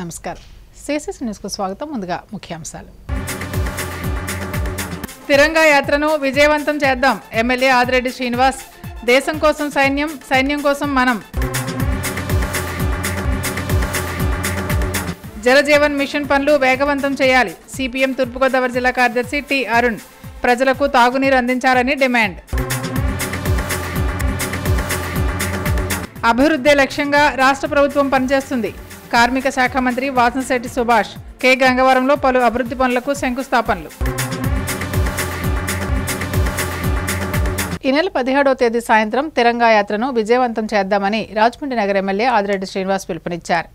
నమస్కారం. సిఎస్ఎస్ న్యూస్కు స్వాగతం. ముందుగా ముఖ్యాంశాలు. తిరంగా యాత్రను విజయవంతం చేద్దాం. ఎమ్మెల్యే ఆదిరెడ్డి శ్రీనివాస్. దేశం కోసం సైన్యం, సైన్యం కోసం మనం. జలజీవన్ మిషన్ పనులు వేగవంతం చేయాలి. సిపిఎం తూర్పుగోదావరి జిల్లా కార్యదర్శి టి అరుణ్. ప్రజలకు తాగునీరు అందించాలని డిమాండ్. అభివృద్ధి లక్ష్యంగా రాష్ట్ర ప్రభుత్వం పనిచేస్తుంది. కార్మిక శాఖ మంత్రి వాసంశెట్టి సుభాష్. కె గంగవరంలో పలు అభివృద్ధి పనులకు శంకుస్థాపనలు. ఈ నెల 17వ తేదీ సాయంత్రం తిరంగా యాత్రను విజయవంతం చేద్దామని రాజమండ్రి నగర ఎమ్మెల్యే ఆదిరెడ్డి శ్రీనివాస్ పిలుపునిచ్చారు.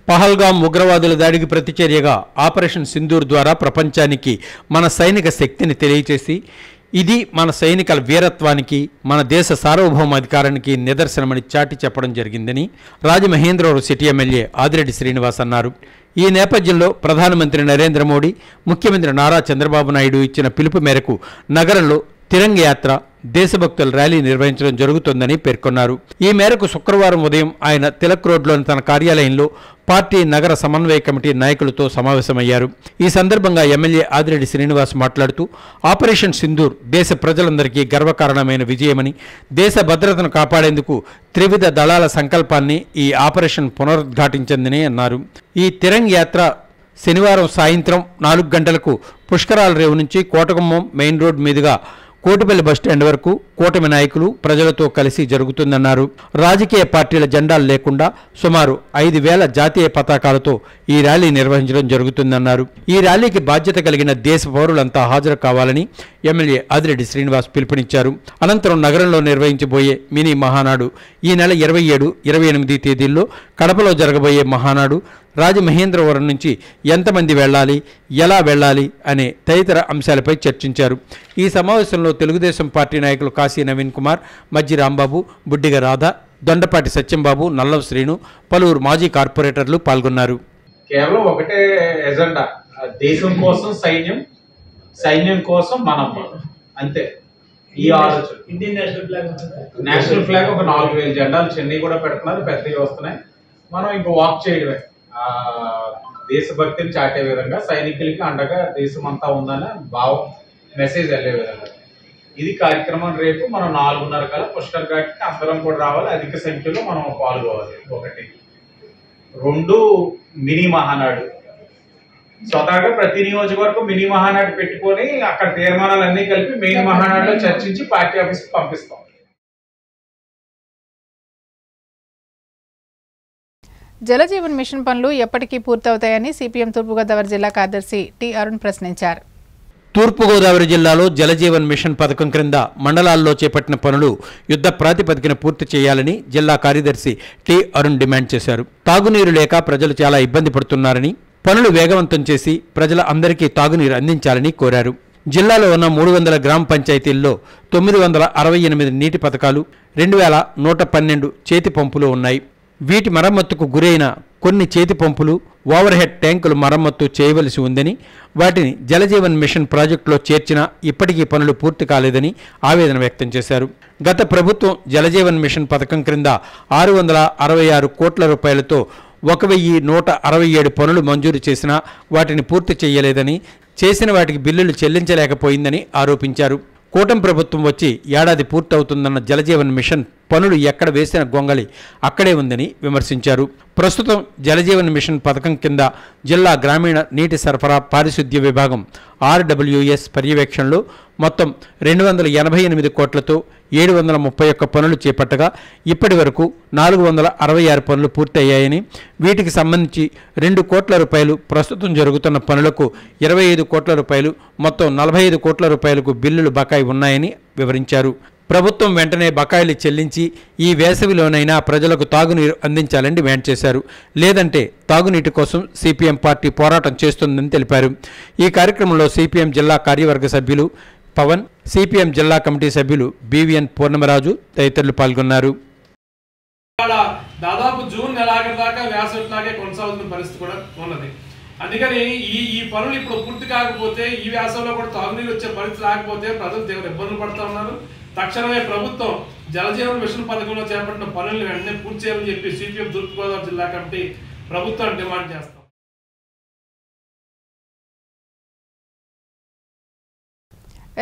పహల్గామ్ ఉగ్రవాదుల దాడికి ప్రతిచర్యగా ఆపరేషన్ సింధూర్ ద్వారా ప్రపంచానికి మన సైనిక శక్తిని తెలియచేసి ఇది మన సైనికుల వీరత్వానికి, మన దేశ సార్వభౌమాధికారానికి నిదర్శనమని చాటి చెప్పడం జరిగిందని రాజమహేంద్రవరం సిటీ ఎమ్మెల్యే ఆదిరెడ్డి శ్రీనివాస్ అన్నారు. ఈ నేపథ్యంలో ప్రధానమంత్రి నరేంద్ర మోడీ, ముఖ్యమంత్రి నారా చంద్రబాబు నాయుడు ఇచ్చిన పిలుపు మేరకు నగరంలో తిరంగ యాత్ర, దేశభక్తుల ర్యాలీ నిర్వహించడం జరుగుతోందని పేర్కొన్నారు. ఈ మేరకు శుక్రవారం ఉదయం ఆయన తిలక్ రోడ్లోని తన కార్యాలయంలో పార్టీ నగర సమన్వయ కమిటీ నాయకులతో సమావేశమయ్యారు. ఈ సందర్భంగా ఎమ్మెల్యే ఆదిరెడ్డి శ్రీనివాస్ మాట్లాడుతూ ఆపరేషన్ సింధూర్ దేశ ప్రజలందరికీ గర్వకారణమైన విజయమని, దేశ భద్రతను కాపాడేందుకు త్రివిధ దళాల సంకల్పాన్ని ఈ ఆపరేషన్ పునరుద్ఘాటించిందని అన్నారు. ఈ తిరంగ్ యాత్ర శనివారం సాయంత్రం 4 గంటలకు పుష్కరాల రేవు నుంచి కోటగుమ్మం మెయిన్ రోడ్ మీదుగా కోటిపల్లి బస్టాండ్ వరకు కూటమి నాయకులు, ప్రజలతో కలిసి జరుగుతుందన్నారు. రాజకీయ పార్టీల జెండాలు లేకుండా సుమారు 5,000 జాతీయ పతాకాలతో ఈ ర్యాలీ నిర్వహించడం జరుగుతుందన్నారు. ఈ ర్యాలీకి బాధ్యత కలిగిన దేశ పౌరులంతా హాజరు కావాలని ఎమ్మెల్యే ఆదిరెడ్డి శ్రీనివాస్ పిలుపునిచ్చారు. అనంతరం నగరంలో నిర్వహించబోయే మినీ మహానాడు, ఈ నెల 27, 28 తేదీల్లో కడపలో జరగబోయే మహానాడు, రాజమహేంద్రవరం నుంచి ఎంతమంది వెళ్ళాలి, ఎలా వెళ్ళాలి అనే తదితర అంశాలపై చర్చించారు. ఈ సమావేశంలో తెలుగుదేశం పార్టీ నాయకులు కాశీ నవీన్ కుమార్, మజ్జి రాంబాబు, బుడ్డిగ రాధ, దొండపాటి సత్యంబాబు, నల్లవ శ్రీను, పలువురు మాజీ కార్పొరేటర్లు పాల్గొన్నారు. కేవలం ఒకటే ఎజెండా, దేశం కోసం సైన్యం, సైన్యం కోసం మనం, అంతే. ఈ ఆలోచన ఇండియన్ నేషనల్ ఫ్లాగ్ ఒక 4,000 జెండాలు చెన్నై కూడా పెడుతున్నారు, పెద్దగా వస్తున్నాయి. మనం ఇంకో వాక్ చేయడమే, దేశభక్తిని చాటే విధంగా, సైనికులకి అండగా దేశం అంతా ఉందనే భావం, మెసేజ్ వెళ్ళే విధంగా ఇది కార్యక్రమం. రేపు మనం 4:30 కల్లా పుష్కర్ ఘాట్కి అందరం కూడా రావాలి, అధిక సంఖ్యలో మనం పాల్గొవాలి. 1, 2 మినీ మహానాడు. స్వతహాగా ప్రతి నియోజకవర్గం మినీ మహానాడు పెట్టుకొని అక్కడ తీర్మానాలన్నీ కలిపి మెయిన్ మహానాడులో చర్చించి పార్టీ ఆఫీస్కి పంపిస్తాం. జలజీవన్ మిషన్ పనులు ఎప్పటికీ పూర్తవుతాయని సిపిఎం తూర్పుగోదావరి జిల్లా కార్యదర్శి టి అరుణ్ ప్రశ్నించారు. తూర్పుగోదావరి జిల్లాలో జలజీవన్ మిషన్ పథకం క్రింద మండలాల్లో చేపట్టిన పనులు యుద్ధ ప్రాతిపదికన పూర్తి చేయాలని జిల్లా కార్యదర్శి టి అరుణ్ డిమాండ్ చేశారు. తాగునీరు లేక ప్రజలు చాలా ఇబ్బంది పడుతున్నారని, పనులు వేగవంతం చేసి ప్రజల అందరికీ తాగునీరు అందించాలని కోరారు. జిల్లాలో ఉన్న 300 గ్రామ పంచాయతీల్లో 968 నీటి పథకాలు, 2,112 చేతి పంపులు ఉన్నాయి. వీటి మరమ్మతుకు గురైన కొన్ని చేతి పంపులు, ఓవర్ హెడ్ ట్యాంకులు మరమ్మతు చేయవలసి ఉందని, వాటిని జలజీవన్ మిషన్ ప్రాజెక్టులో చేర్చినా ఇప్పటికీ పనులు పూర్తి కాలేదని ఆవేదన వ్యక్తం చేశారు. గత ప్రభుత్వం జలజీవన్ మిషన్ పథకం క్రింద 666 కోట్ల రూపాయలతో 1,167 పనులు మంజూరు చేసినా వాటిని పూర్తి చేయలేదని, చేసిన వాటికి బిల్లులు చెల్లించలేకపోయిందని ఆరోపించారు. కూటమి ప్రభుత్వం వచ్చి ఏడాది పూర్తవుతుందన్న జలజీవన్ మిషన్ పనులు ఎక్కడ వేసిన గొంగళి అక్కడే ఉందని విమర్శించారు. ప్రస్తుతం జలజీవన్ మిషన్ పథకం కింద జిల్లా గ్రామీణ నీటి సరఫరా పారిశుద్ధ్య విభాగం RWS పర్యవేక్షణలో మొత్తం 288 కోట్లతో 731 పనులు చేపట్టగా ఇప్పటి వరకు 466 పనులు పూర్తయ్యాయని, వీటికి సంబంధించి 2 కోట్ల రూపాయలు ప్రస్తుతం జరుగుతున్న పనులకు 25 కోట్ల రూపాయలు, మొత్తం 45 కోట్ల రూపాయలకు బిల్లులు బకాయి ఉన్నాయని వివరించారు. ప్రభుత్వం వెంటనే బకాయిలు చెల్లించి ఈ వేసవిలోనైనా ప్రజలకు తాగునీరు అందించాలని డిమాండ్ చేశారు. లేదంటే తాగునీటి కోసం సిపిఎం పార్టీ పోరాటం చేస్తుందని తెలిపారు. ఈ కార్యక్రమంలో సిపిఎం జిల్లా కార్యవర్గ సభ్యులు పవన్, సిపిఎం జిల్లా కమిటీ సభ్యులు బివిఎన్ పూర్ణమరాజు తదితరులు పాల్గొన్నారు. దాదాపు జూన్ నెలాఖరు దాకా వేసవిలాగే కొనసాగుతున్న పరిస్థితి కూడా ఉన్నది. అందుకని ఈ పనులు ఇప్పుడు పూర్తి కాకపోతే ఈ వేసవిలో కూడా తాగునీరు వచ్చే పరిస్థితి రాకపోతే ప్రజలు తీవ్ర ఇబ్బందులు పడుతూ ఉన్నారు. తక్షణమే ప్రభుత్వం జలజీవన్ మిషన్ పథకంలో చేపట్టిన పనులను వెంటనే పూర్తి చేయాలని చెప్పి సిపిఎం తూర్పుగోదావరి జిల్లా కమిటీ ప్రభుత్వాన్ని డిమాండ్ చేస్తాం.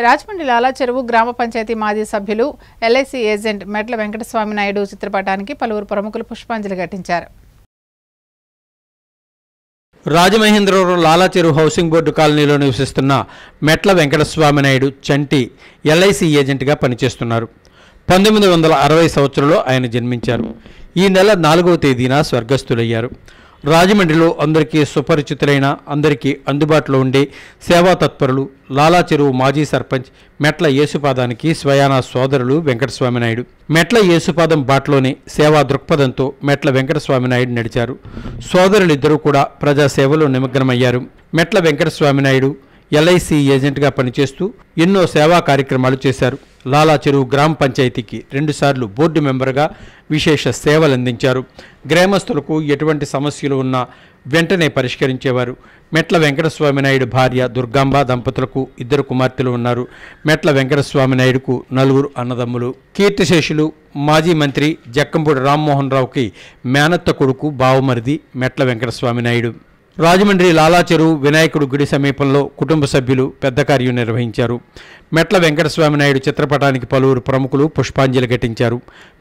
రాజమండ్రి లాలా చెరువు గ్రామ పంచాయతీ మాజీ సభ్యులు ఎల్ఐసి ఏజెంట్ మెట్ల వెంకటస్వామి నాయుడు చిత్రపటానికి పలువురు ప్రముఖులు పుష్పాంజలి ఘటించారు. రాజమహేంద్రవరం లాలా చెరువు హౌసింగ్ బోర్డు కాలనీలో నివసిస్తున్న మెట్ల వెంకటస్వామి నాయుడు చంటి ఎల్ఐసి ఏజెంట్గా పనిచేస్తున్నారు. 1960 సంవత్సరంలో ఆయన జన్మించారు. ఈ నెల 4వ తేదీన స్వర్గస్థులయ్యారు. రాజమండ్రిలో అందరికీ సుపరిచితులైన, అందరికీ అందుబాటులో ఉండే సేవా తత్పరులు లాలా చెరువు మాజీ సర్పంచ్ మెట్ల యేసుపాదానికి స్వయానా సోదరులు వెంకటస్వామి నాయుడు. మెట్ల యేసుపాదం బాటలోనే సేవా దృక్పథంతో మెట్ల వెంకటస్వామి నాయుడు నడిచారు. సోదరులిద్దరూ కూడా ప్రజాసేవలో నిమగ్నమయ్యారు. మెట్ల వెంకటస్వామి నాయుడు ఎల్ఐసి ఏజెంట్గా పనిచేస్తూ ఎన్నో సేవా కార్యక్రమాలు చేశారు. లాలా చెరువు గ్రామ పంచాయతీకి 2 సార్లు బోర్డు మెంబర్గా విశేష సేవలందించారు. గ్రామస్తులకు ఎటువంటి సమస్యలు ఉన్నా వెంటనే పరిష్కరించేవారు. మెట్ల వెంకటస్వామి నాయుడు భార్య దుర్గాంబ దంపతులకు 2 కుమార్తెలు ఉన్నారు. మెట్ల వెంకటస్వామి నాయుడుకు 4 అన్నదమ్ములు. కీర్తిశేషులు మాజీ మంత్రి జక్కంపూడి రామ్మోహన్ రావుకి మేనత్త కొడుకు బావమరిది మెట్ల వెంకటస్వామి నాయుడు. రాజమండ్రి లాలా చెరువు వినాయకుడు గుడి సమీపంలో కుటుంబ సభ్యులు పెద్ద కార్యం నిర్వహించారు. మెట్ల వెంకటస్వామి నాయుడు చిత్రపటానికి పలువురు ప్రముఖులు పుష్పాంజలి ఘటించారు.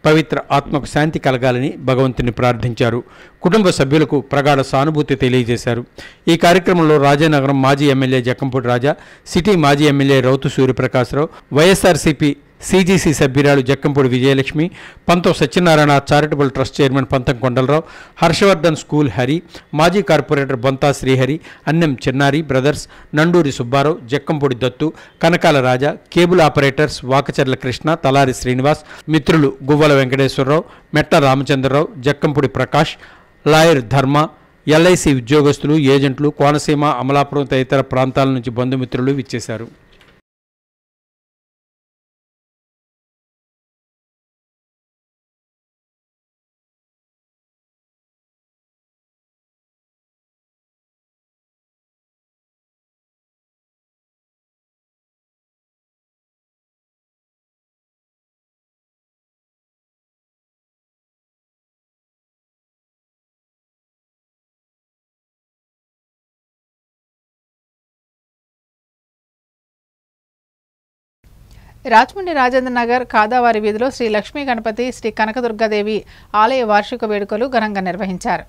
పవిత్ర ఆత్మకు శాంతి కలగాలని భగవంతుని ప్రార్థించారు. కుటుంబ సభ్యులకు ప్రగాఢ సానుభూతి తెలియజేశారు. ఈ కార్యక్రమంలో రాజానగరం మాజీ ఎమ్మెల్యే జక్కంపూడి రాజా, సిటీ మాజీ ఎమ్మెల్యే రౌతు సూర్యప్రకాశ్రావు, వైఎస్ఆర్సీపీ సిజిసి సభ్యురాలు జక్కంపూడి విజయలక్ష్మి, పంతం సత్యనారాయణ చారిటబుల్ ట్రస్ట్ చైర్మన్ పంతం కొండలరావు, హర్షవర్ధన్ స్కూల్ హరి, మాజీ కార్పొరేటర్ బొంతా శ్రీహరి, అన్నెం చిన్నారి బ్రదర్స్, నండూరి సుబ్బారావు, జక్కంపూడి దత్తు, కనకాల రాజా, కేబుల్ ఆపరేటర్స్ వాకచర్ల కృష్ణ, తలారి శ్రీనివాస్, మిత్రులు గువ్వల వెంకటేశ్వరరావు, మెట్ల రామచంద్రరావు, జక్కంపూడి ప్రకాష్, లాయర్ ధర్మ, ఎల్ఐసి ఉద్యోగస్తులు, ఏజెంట్లు, కోనసీమ, అమలాపురం తదితర ప్రాంతాల నుంచి బంధుమిత్రులు విచ్చేశారు. రాజమండ్రి రాజేంద్ర నగర్ కాదావారి వీధిలో శ్రీ లక్ష్మీ గణపతి శ్రీ కనకదుర్గాదేవి ఆలయ వార్షిక వేడుకలు ఘనంగా నిర్వహించారు.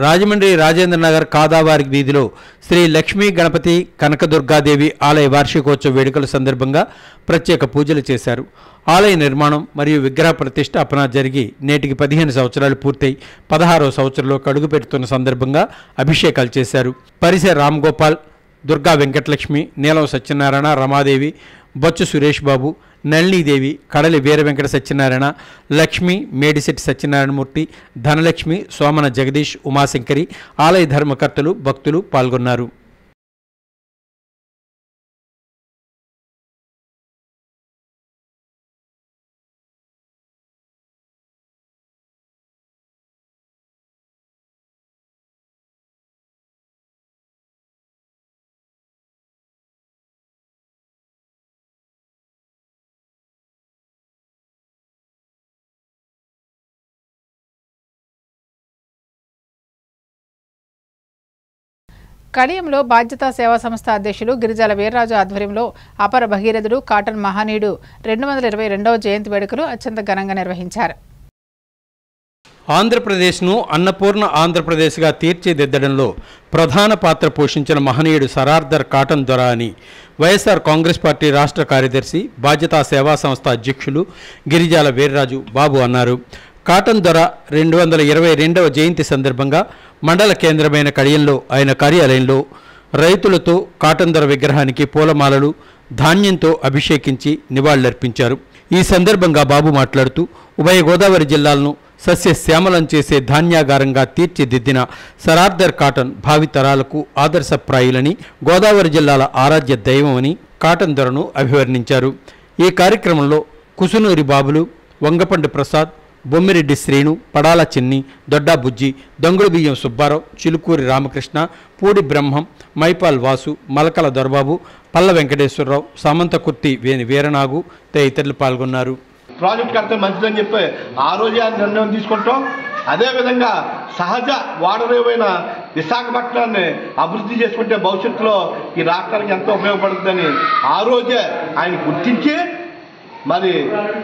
రాజమండ్రి రాజేంద్ర నగర్ కాదావారి వీధిలో శ్రీ లక్ష్మీ గణపతి కనకదుర్గాదేవి ఆలయ వార్షికోత్సవ వేడుకల సందర్భంగా ప్రత్యేక పూజలు చేశారు. ఆలయ నిర్మాణం మరియు విగ్రహ ప్రతిష్టాపన జరిగి నేటికి 15 సంవత్సరాలు పూర్తయి 16వ సంవత్సరంలో అడుగు పెడుతున్న సందర్భంగా అభిషేకాలు చేశారు. పరిసర రామ్ గోపాల్, దుర్గా వెంకటలక్ష్మి, నీలం సత్యనారాయణ, రమాదేవి, బొచ్చు సురేష్ బాబు, నళినీదేవి, కడలి వీర వెంకట సత్యనారాయణ, లక్ష్మి, మేడిశెట్టి సత్యనారాయణమూర్తి, ధనలక్ష్మి, సోమన జగదీష్, ఉమాశంకరి, ఆలయ ధర్మకర్తలు, భక్తులు పాల్గొన్నారు. కడియంలో బాధ్యతా సేవా సంస్థ అధ్యక్షులు గిరిజాల వీర్రాజు ఆధ్వర్యంలో అపర భగీరథుడు కాటన్ మహానీయుడు 222వ జయంతి వేడుకలు అత్యంత ఘనంగా నిర్వహించారు. ఆంధ్రప్రదేశ్ను అన్నపూర్ణ ఆంధ్రప్రదేశ్గా తీర్చిదిద్దడంలో ప్రధాన పాత్ర పోషించిన మహనీయుడు సరార్దర్ కాటన్ దొర అని వైఎస్ఆర్ కాంగ్రెస్ పార్టీ రాష్ట్ర కార్యదర్శి బాధ్యతా సేవా సంస్థ అధ్యక్షులు గిరిజాల వీర్రాజు బాబు అన్నారు. కాటన్ దొర 222వ జయంతి సందర్భంగా మండల కేంద్రమైన కడియంలో ఆయన కార్యాలయంలో రైతులతో కాటన్ దొర విగ్రహానికి పూలమాలలు, ధాన్యంతో అభిషేకించి నివాళులర్పించారు. ఈ సందర్భంగా బాబు మాట్లాడుతూ ఉభయ గోదావరి జిల్లాలను సస్యశ్యామలం చేసే ధాన్యాగారంగా తీర్చిదిద్దిన సరార్దర్ కాటన్ భావితరాలకు ఆదర్శప్రాయులని, గోదావరి జిల్లాల ఆరాధ్య దైవమని కాటన్ దొరను అభివర్ణించారు. ఈ కార్యక్రమంలో కుసునూరి బాబులు, వంగపండు ప్రసాద్, బొమ్మిరెడ్డి శ్రీను, పడాల చిన్ని, దొడ్డా బుజ్జి, దొంగుడు బియ్యం సుబ్బారావు, చిలుకూరి రామకృష్ణ, పూడి బ్రహ్మం, మైపాల్ వాసు, మలకల దొరబాబు, పల్ల వెంకటేశ్వరరావు, సామంతకుర్తి వేణి వీరనాగు తదితరులు పాల్గొన్నారు. ప్రాజెక్ట్ కడితే మంచిదని చెప్పి ఆ రోజే నిర్ణయం తీసుకుంటాం. అదేవిధంగా సహజ వాడరేవైన విశాఖపట్నాన్ని అభివృద్ధి చేసుకుంటే భవిష్యత్తులో ఈ రాష్ట్రానికి ఎంతో ఉపయోగపడుతుందని ఆ రోజే ఆయన గుర్తించి మరి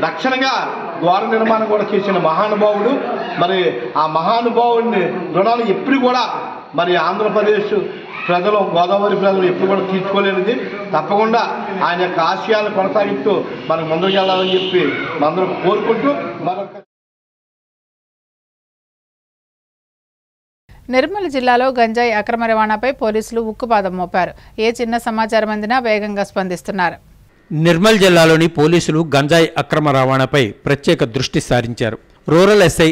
దక్షిణంగా ద్వార నిర్మాణం కూడా చేసిన మహానుభావుడు. మరి ఆ మహానుభావుడిని రుణాలు ఎప్పుడు కూడా మరి ఆంధ్రప్రదేశ్ ప్రజలు, గోదావరి ప్రజలు ఎప్పుడు కూడా తీర్చుకోలేనిది. తప్పకుండా ఆయన యొక్క ఆశయాలను కొనసాగిస్తూ మనకు ముందుకు వెళ్ళాలని చెప్పి మనందరం కోరుకుంటూ మరొక నిర్మల్ జిల్లాలో గంజాయి అక్రమ రవాణాపై పోలీసులు ఉక్కుపాదం మోపారు. ఏ చిన్న సమాచారం అందినా వేగంగా స్పందిస్తున్నారు. నిర్మల్ జిల్లాలోని పోలీసులు గంజాయి అక్రమ రవాణాపై ప్రత్యేక దృష్టి సారించారు. రూరల్ ఎస్ఐ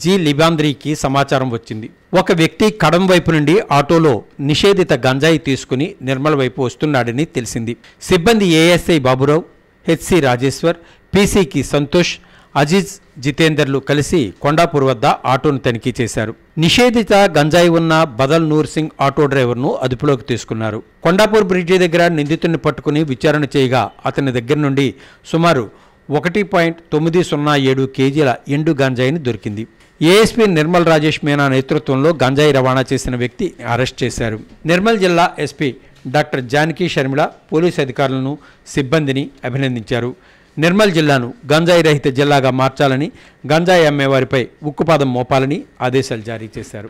జి లిబాంద్రీకి సమాచారం వచ్చింది. ఒక వ్యక్తి కడం వైపు నుండి ఆటోలో నిషేధిత గంజాయి తీసుకుని నిర్మల్ వైపు వస్తున్నాడని తెలిసింది. సిబ్బంది ఏఎస్ఐ బాబురావు, హెచ్సి రాజేశ్వర్, పీసీకి సంతోష్, అజీజ్, జితేందర్లు కలిసి కొండాపూర్ వద్ద ఆటోను తనిఖీ చేశారు. నిషేధిత గంజాయి ఉన్న బదల్ నూర్ సింగ్ ఆటో డ్రైవర్ను అదుపులోకి తీసుకున్నారు. కొండాపూర్ బ్రిడ్జి దగ్గర నిందితుడిని పట్టుకుని విచారణ చేయగా అతని దగ్గర నుండి సుమారు 1.907 కేజీల ఎండు గంజాయిని దొరికింది. ఏఎస్పీ నిర్మల్ రాజేష్ మీనా నేతృత్వంలో గంజాయి రవాణా చేసిన వ్యక్తి అరెస్ట్ చేశారు. నిర్మల్ జిల్లా SP doctor Janaki Sharmila police అధికారులను, సిబ్బందిని అభినందించారు. నిర్మల్ జిల్లాను గంజాయి రహిత జిల్లాగా మార్చాలని, గంజాయి అమ్మేవారిపై ఉక్కుపాదం మోపాలని ఆదేశాలు జారీ చేశారు.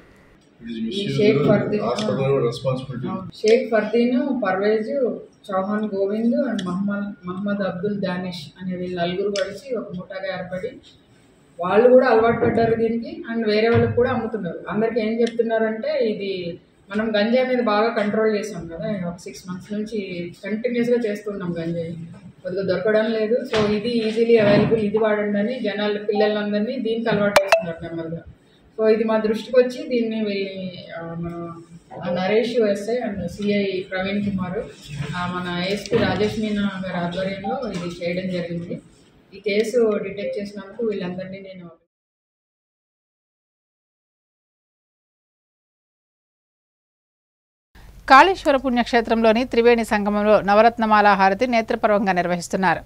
షేక్ ఫర్దీన్, పర్వేజ్, చౌహాన్ గోవింద్ అండ్ మహమ్మద్ అబ్దుల్ దానిష్ అనే వీళ్ళు నలుగురు కలిసి ఒక ముఠాగా ఏర్పడి వాళ్ళు కూడా అలవాటు పడ్డారు దీనికి. అండ్ వేరే వాళ్ళకి కూడా అమ్ముతున్నారు. అందరికి ఏం చెప్తున్నారంటే, ఇది మనం గంజాయి మీద బాగా కంట్రోల్ చేసాం కదా, ఒక 6 months నుంచి కంటిన్యూస్గా చేస్తున్నాం. గంజాయి కొద్దిగా దొరకడం లేదు. సో ఇది ఈజీలీ అవైలబుల్, ఇది వాడండి అని జనాలు, పిల్లలందరినీ దీనికి అలవాటు చేస్తున్నారు నెమ్మదిగా. సో ఇది మా దృష్టికి వచ్చి దీన్ని మన Naresh SI and CI Praveen Kumar, మన ఏఎస్పీ రాజేష్ మీనా గారి ఆధ్వర్యంలో ఇది చేయడం జరిగింది. ఈ కేసు డిటెక్ట్ చేసినందుకు వీళ్ళందరినీ నేను కాళేశ్వర పుణ్యక్షేత్రంలోని త్రివేణి సంగమంలో నవరత్నమాల హారతి నేత్రపర్వంగా నిర్వహిస్తున్నారు.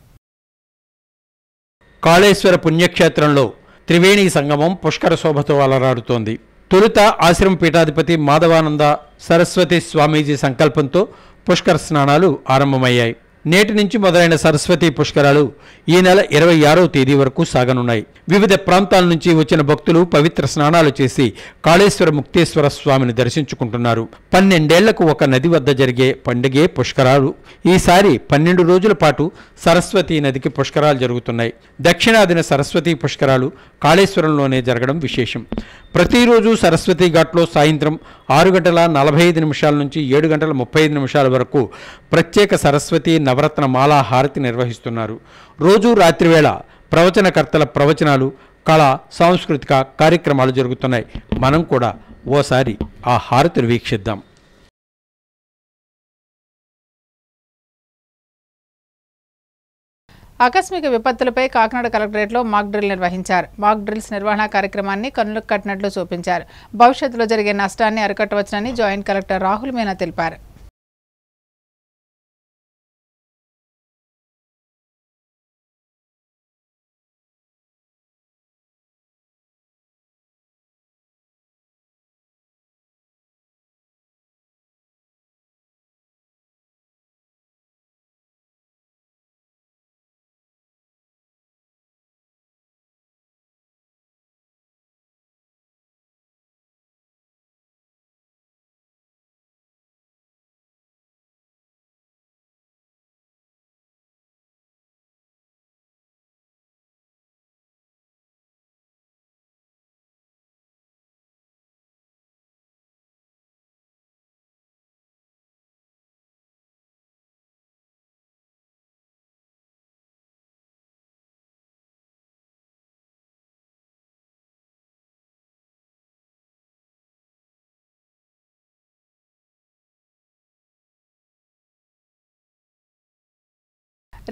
కాళేశ్వర పుణ్యక్షేత్రంలో త్రివేణి సంగమం పుష్కర శోభతో అలరాడుతోంది. తొలుత ఆశ్రమ పీఠాధిపతి మాధవానంద సరస్వతి స్వామీజీ సంకల్పంతో పుష్కర స్నానాలు ఆరంభమయ్యాయి. నేటి నుంచి మొదలైన సరస్వతి పుష్కరాలు ఈ నెల 26వ తేదీ వరకు సాగనున్నాయి. వివిధ ప్రాంతాల నుంచి వచ్చిన భక్తులు పవిత్ర స్నానాలు చేసి కాళేశ్వర ముక్తేశ్వర స్వామిని దర్శించుకుంటున్నారు. 12 ఏళ్లకు ఒక నది వద్ద జరిగే పండుగే పుష్కరాలు. ఈసారి 12 రోజుల పాటు సరస్వతి నదికి పుష్కరాలు జరుగుతున్నాయి. దక్షిణాదిన సరస్వతి పుష్కరాలు కాళేశ్వరంలోనే జరగడం విశేషం. ప్రతిరోజు సరస్వతి ఘాట్లో సాయంత్రం 6:45 నుంచి 7:35 వరకు ప్రత్యేక సరస్వతి నవరత్న మాలా హారతి నిర్వహిస్తున్నారు. రోజు రాత్రివేళ ప్రవచనకర్తల ప్రవచనాలు, కళా సాంస్కృతిక కార్యక్రమాలు జరుగుతున్నాయి. మనం కూడా ఓసారి ఆ హారతిని వీక్షిద్దాం. ఆకస్మిక విపత్తులపై కాకినాడ కలెక్టరేట్లో మాక్ డ్రిల్ నిర్వహించారు. మాక్ డ్రిల్స్ నిర్వహణ కార్యక్రమాన్ని కన్నులకు కట్టినట్లు చూపించారు. భవిష్యత్తులో జరిగే నష్టాన్ని అరికట్టవచ్చునని జాయింట్ కలెక్టర్ రాహుల్ మీనా తెలిపారు.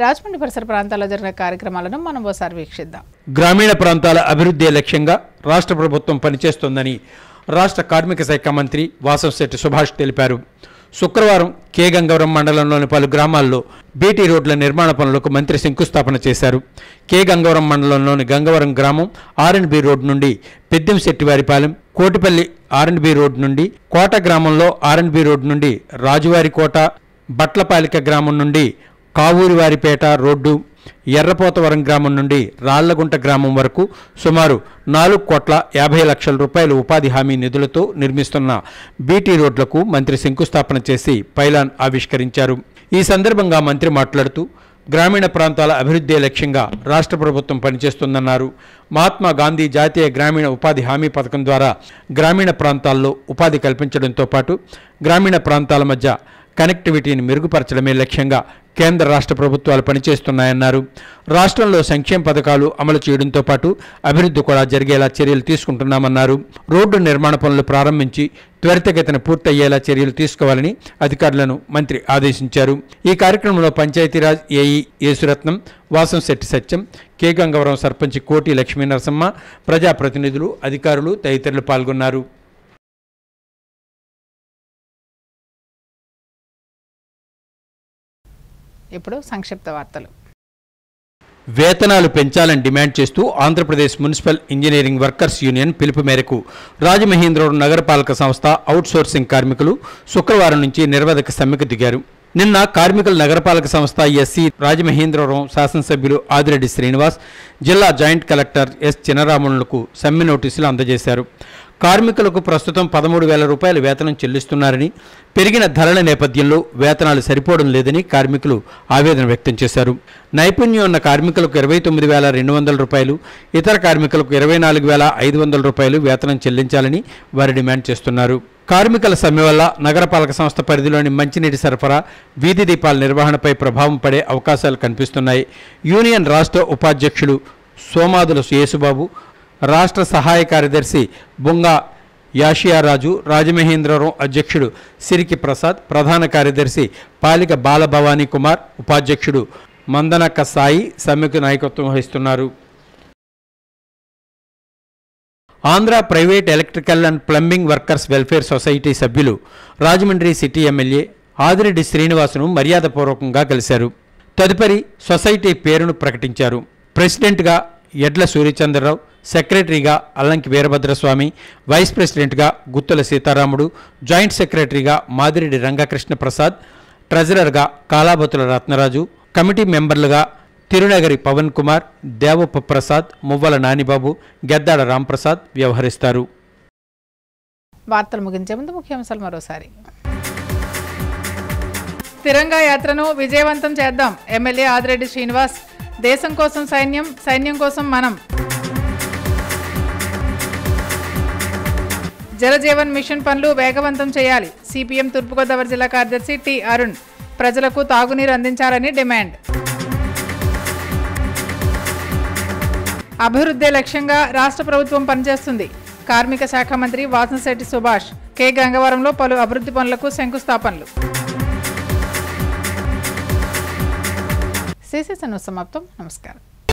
రాజమండ్రి పరిసర ప్రాంతాల్లో జరిగిన కార్యక్రమాలను మనం ఓసారి వీక్షిద్దాం. గ్రామీణ ప్రాంతాల అభివృద్ధి లక్ష్యంగా రాష్ట్ర ప్రభుత్వం పనిచేస్తోందని రాష్ట్ర కార్మిక శాఖ మంత్రి వాసంశెట్టి సుభాష్ తెలిపారు. శుక్రవారం కే గంగవరం మండలంలోని పలు గ్రామాల్లో బీటీ రోడ్ల నిర్మాణ పనులకు మంత్రి శంకుస్థాపన చేశారు. కే గంగవరం మండలంలోని గంగవరం గ్రామం R&B రోడ్ నుండి పెద్దంశెట్టివారిపాలెం, కోటిపల్లి R&B రోడ్ నుండి కోట గ్రామంలో R&B రోడ్ నుండి రాజువారికోట, బట్లపాలిక గ్రామం నుండి కావూరివారిపేట రోడ్డు, ఎర్రపోతవరం గ్రామం నుండి రాళ్లగుంట గ్రామం వరకు సుమారు 4,50,00,000 రూపాయల ఉపాధి హామీ నిధులతో నిర్మిస్తున్న బీటీ రోడ్లకు మంత్రి శంకుస్థాపన చేసి పైలాన్ ఆవిష్కరించారు. ఈ సందర్భంగా మంత్రి మాట్లాడుతూ గ్రామీణ ప్రాంతాల అభివృద్ధి లక్ష్యంగా రాష్ట్ర ప్రభుత్వం పనిచేస్తుందన్నారు. మహాత్మా గాంధీ జాతీయ గ్రామీణ ఉపాధి హామీ పథకం ద్వారా గ్రామీణ ప్రాంతాల్లో ఉపాధి కల్పించడంతో పాటు గ్రామీణ ప్రాంతాల మధ్య కనెక్టివిటీని మెరుగుపరచడమే లక్ష్యంగా కేంద్ర రాష్ట్ర ప్రభుత్వాలు పనిచేస్తున్నాయన్నారు. రాష్ట్రంలో సంక్షేమ పథకాలు అమలు చేయడంతో పాటు అభివృద్ధి కూడా జరిగేలా చర్యలు తీసుకుంటున్నామన్నారు. రోడ్డు నిర్మాణ పనులు ప్రారంభించి త్వరితగతిన పూర్తయ్యేలా చర్యలు తీసుకోవాలని అధికారులను మంత్రి ఆదేశించారు. ఈ కార్యక్రమంలో పంచాయతీరాజ్ ఏఈ యేసురత్నం, వాసంశెట్టి సత్యం, కే గంగవరం సర్పంచ్ కోటి లక్ష్మీ నరసమ్మ, ప్రజాప్రతినిధులు, అధికారులు తదితరులు పాల్గొన్నారు. ఇప్పుడు సంక్షిప్త వార్తలు. వేతనాలు పెంచాలని డిమాండ్ చేస్తూ Andhra Pradesh municipal engineering workers union పిలుపు మేరకు రాజమహేంద్రవరం నగరపాలక సంస్థ అవుట్సోర్సింగ్ కార్మికులు శుక్రవారం నుంచి నిరవధిక సమ్మెకు దిగారు. నిన్న కార్మికుల నగరపాలక సంస్థ ఎస్సీ రాజమహేంద్రవరం శాసనసభ్యులు ఆదిరెడ్డి శ్రీనివాస్, జిల్లా జాయింట్ కలెక్టర్ ఎస్ చినరామన్లకు సమ్మె నోటీసులు అందజేశారు. కార్మికులకు ప్రస్తుతం 13,000 రూపాయల వేతనం చెల్లిస్తున్నారని, పెరిగిన ధరల నేపథ్యంలో వేతనాలు సరిపోవడం లేదని కార్మికులు ఆవేదన వ్యక్తం చేశారు. నైపుణ్యం ఉన్న కార్మికులకు 29,200 రూపాయలు, ఇతర కార్మికులకు 24,500 రూపాయలు వేతనం చెల్లించాలని వారు డిమాండ్ చేస్తున్నారు. కార్మికుల సమ్మె వల్ల నగరపాలక సంస్థ పరిధిలోని మంచినీటి సరఫరా, వీధి దీపాల నిర్వహణపై ప్రభావం పడే అవకాశాలు కనిపిస్తున్నాయి. యూనియన్ రాష్ట్ర ఉపాధ్యక్షులు సోమాదుల యేసుబాబు, రాష్ట్ర సహాయ కార్యదర్శి బొంగా యాషియారాజు, రాజమహేంద్రవరం అధ్యక్షుడు సిరికి ప్రసాద్, ప్రధాన కార్యదర్శి పాలిక బాలభవానీ కుమార్, ఉపాధ్యక్షుడు మందనక్క సాయి సమ్మెకు నాయకత్వం వహిస్తున్నారు. Andhra private electrical and plumbing workers welfare society సభ్యులు రాజమండ్రి సిటీ ఎమ్మెల్యే ఆదిరెడ్డి శ్రీనివాసును మర్యాదపూర్వకంగా కలిశారు. తదుపరి సొసైటీ పేరును ప్రకటించారు. ప్రెసిడెంట్గా ఎడ్ల సూర్యచంద్రరావు, సెక్రటరీగా అల్లంకి వీరభద్రస్వామి, వైస్ ప్రెసిడెంట్గా గుత్తుల సీతారాముడు, జాయింట్ సెక్రటరీగా మాదిరెడ్డి రంగకృష్ణ ప్రసాద్, ట్రెజరర్గా కాలాబతుల రత్నరాజు, కమిటీ మెంబర్లుగా తిరునగరి పవన్ కుమార్, దేవప్ప ప్రసాద్, మువ్వల నానిబాబు, గెద్దాడ రాంప్రసాద్ వ్యవహరిస్తారు. వార్తలు ముగించే ముందు ముఖ్యాంశాలు మరోసారి. తిరంగా యాత్రను విజయవంతం చేద్దాం. ఎమ్మెల్యే ఆదిరెడ్డి శ్రీనివాస్. దేశం కోసం సైన్యం, సైన్యం కోసం మనం. జలజీవన్ మిషన్ పనులు వేగవంతం చేయాలి. సిపిఎం తూర్పుగోదావరి జిల్లా కార్యదర్శి టి అరుణ్. ప్రజలకు తాగునీరు అందించాలని డిమాండ్. అభివృద్ధి లక్ష్యంగా రాష్ట్ర ప్రభుత్వం పనిచేస్తుంది. కార్మిక శాఖ మంత్రి వాసంశెట్టి సుభాష్. కే గంగవరంలో పలు అభివృద్ధి పనులకు శంకుస్థాపనలు. సిసిసన్ సమాప్తం. నమస్కారం.